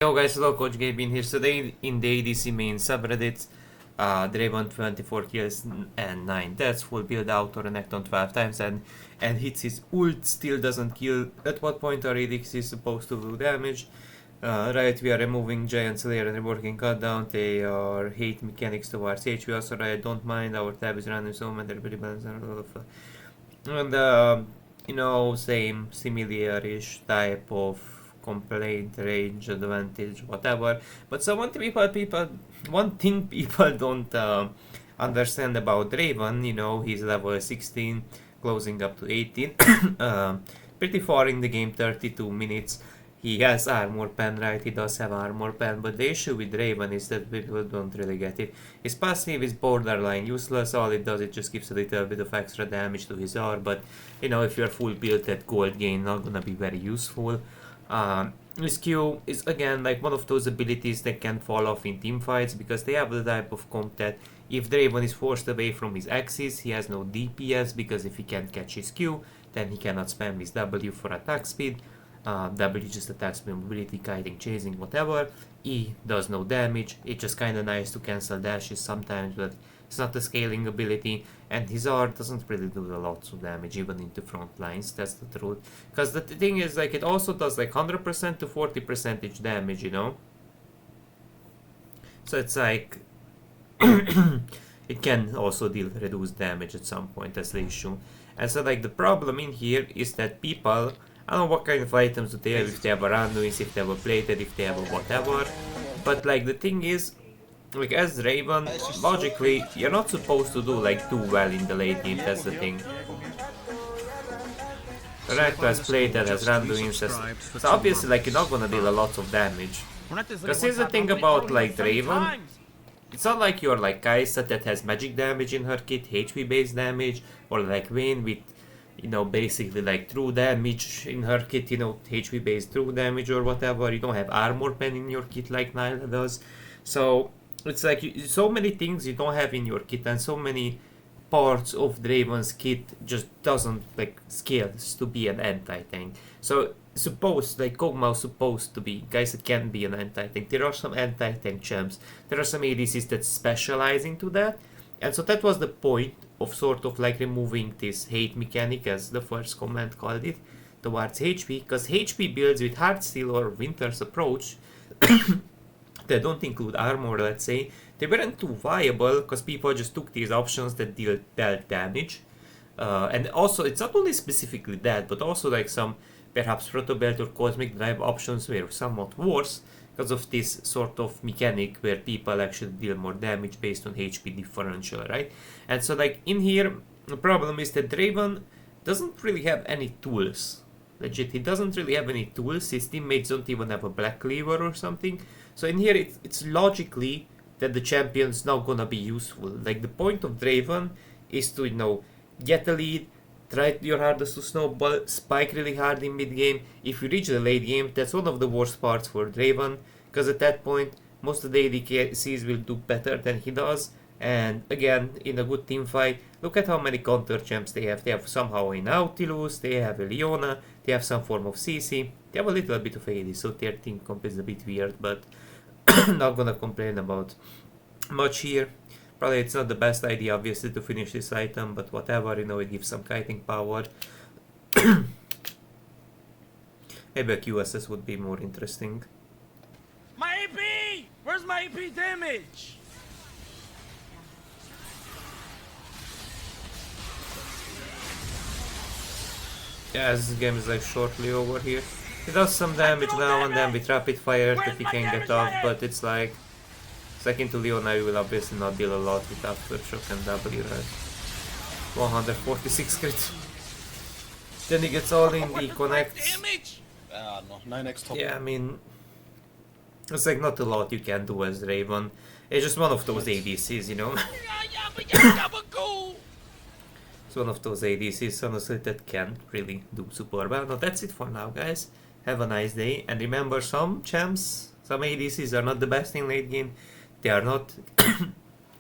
Yo guys, hello, Coach Gabe here. Today in the ADC main subreddit, Draven 24 kills and 9 deaths, full build out or an on 12 times and hits his ult, still doesn't kill. At what point our adcs is supposed to do damage? Riot, we are removing Giant Slayer and reworking Cut Down. They are hate mechanics towards HP. Also Riot don't mind, our tab is random so many everybody balance and a lot of and you know, same similar-ish type of complaint, range, advantage, whatever. But so one thing people don't understand about Draven, you know, he's level 16, closing up to 18, pretty far in the game, 32 minutes. He has armor pen, right? He does have armor pen, but the issue with Draven is that people don't really get it. His passive is borderline useless. All it does, it just gives a little bit of extra damage to his R, but you know, if you're full built at gold gain, not gonna be very useful. His Q is again like one of those abilities that can fall off in team fights because they have the type of comp that if Draven is forced away from his axis, he has no DPS because if he can't catch his Q, then he cannot spam his W for attack speed. W just attacks mobility, kiting, chasing, whatever. E does no damage. It's just kinda nice to cancel dashes sometimes, but it's not a scaling ability, and his R doesn't really do a lot of damage even into front lines, that's the truth. Because the thing is, like, it also does like 100% to 40% damage, you know? So it's like it can also deal reduced damage at some point, that's the issue. And so like the problem in here is that people, I don't know what kind of items do they have, if they have a randoms, if they have a plated, if they have a whatever. But like the thing is, like as Draven, logically, you're not supposed to do like too well in the late game, that's the thing. Right has plated, has randoms, so obviously like you're not gonna deal a lot of damage. Because here's the thing about like Draven, it's not like you're like Kai'Sa that has magic damage in her kit, HP based damage, or like Vayne with, you know, basically like true damage in her kit, you know, HP based true damage or whatever. You don't have armor pen in your kit like Nyla does. So it's like so many things you don't have in your kit, and so many parts of Draven's kit just doesn't like scales to be an anti-tank. So supposed, like Kog'Maw's supposed to be guys that can be an anti-tank. There are some anti-tank champs, there are some ADCs that specialize into that, and so that was the point of sort of like removing this hate mechanic, as the first comment called it, towards HP, because HP builds with Heartsteel or Winter's approach that don't include armor, let's say, they weren't too viable because people just took these options that deal bad damage. And also, it's not only specifically that, but also like some perhaps Proto Belt or Cosmic Drive options were somewhat worse because of this sort of mechanic where people actually deal more damage based on HP differential, right? And so like in here, the problem is that Draven doesn't really have any tools. Legit, he doesn't really have any tools. His teammates don't even have a Black Cleaver or something. So in here, it's logically that the champion's not gonna be useful. Like the point of Draven is to, you know, get a lead, try your hardest to snowball, spike really hard in mid game. If you reach the late game, that's one of the worst parts for Draven, because at that point, most of the ADCs will do better than he does. And again, in a good team fight, look at how many counter champs they have. They have somehow a Nautilus, they have a Leona, they have some form of CC, they have a little bit of AD, so their team comp is a bit weird, but not gonna complain about much here. Probably it's not the best idea, obviously, to finish this item, but whatever, you know, it gives some kiting power. Maybe a QSS would be more interesting. My AP! Where's my AP damage? Yeah, this game is like shortly over here. He does some damage now and then with rapid fire that he can get off, but it's like into Leona you will obviously not deal a lot with Aftershock and W, right? 146 crit. Then he gets all in the connects. No, 9x top. Yeah, I mean, it's like not a lot you can do as Draven. It's just one of those ADCs, you know? It's one of those ADCs, honestly, that can't really do super well. Now that's it for now, guys. Have a nice day, and remember, some champs, some ADCs are not the best in late game. They are not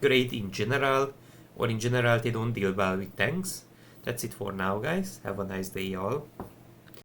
great in general, or in general they don't deal well with tanks. That's it for now, guys. Have a nice day, y'all.